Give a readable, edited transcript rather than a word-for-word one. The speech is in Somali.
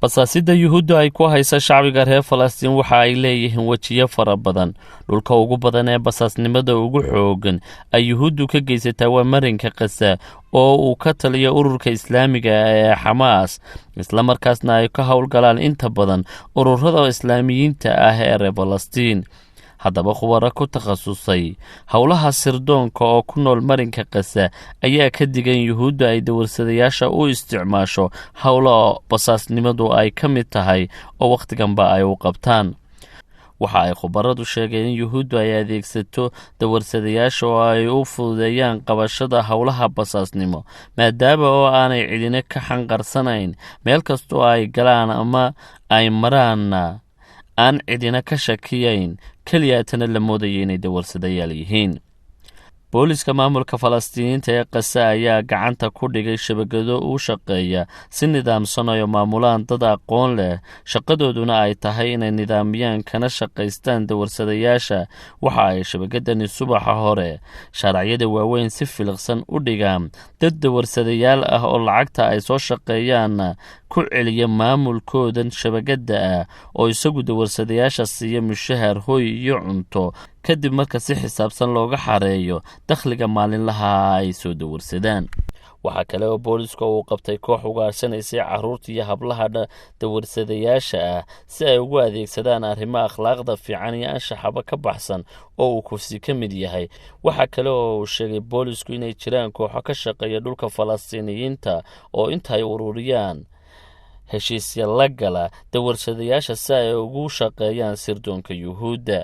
basaasida yuhuudda ay ku haysa shacbiga reer falastiin waxa ay leeyihiin wejiyo fara badan. dhulka ugu badan ee basaasnimada ugu xoogan ay yuhuuddu ka geysataa waa marinka kasa oo uu ka taliyo ururka islaamiga ee xamaas, islamarkaasna ay ka howlgalaan inta badan ururada islaamiyiinta ah ee reer falastiin. haddaba khubaro ku takhasusay howlaha sirdoonka oo ku nool marinka kasa ayaa ka digan yuhuudda ay dawarsadayaasha u isticmaasho howlo basaasnimadu ay ka mid tahay oo wakhtiganba ay u qabtaan. waxa ay khubaradu sheegeen in yuhuuddu ay adeegsato dawarsadayaasha oo ay u fududeeyaan qabashada howlaha basaasnimo, maadaama oo aanay cidina ka xanqarsanayn meel kastoo ay galaan ama ay maraanna aan cidina ka shakiyayn, keliyaatana la moodaya inay dawarsadayaal yihiin. booliska maamulka falastiiniinta ee kasa ayaa gacanta ku dhigay shabakado u shaqeeya si nidaamsan oo maamulaan dad aqoon leh, shaqadooduna ay tahay inay nidaamiyaan kana shaqaystaan dawarsadayaasha. waxa ay shabakadani subaxa hore shaaracyada waaweyn si filiqsan u dhigaan dad dawarsadayaal ah oo lacagta ay soo shaqeeyaanna ku celiya maamulkoodan shabakada ah oo isagu dawarsadayaasha siiya mushahar, hoy iyo cunto, kadib marka si xisaabsan looga xareeyo dakhliga maalinlaha ay soo dawarsadaan. waxaa kale oo booliska uu qabtay koox ugaarhsanaysay carruurta iyo hablaha dawarsadayaasha ah si ay ugu adeegsadaan arrimo akhlaaqda fiican iyo anshaxaba ka baxsan oo uu kufsi ka mid yahay. waxaa kale oo uu sheegay boolisku inay jiraan kooxo ka shaqeeya dhulka falastiiniyiinta oo intaay ururiyaan heshiisya la gala dawarsadayaasha si ay ugu shaqeeyaan sirdoonka yuhuudda.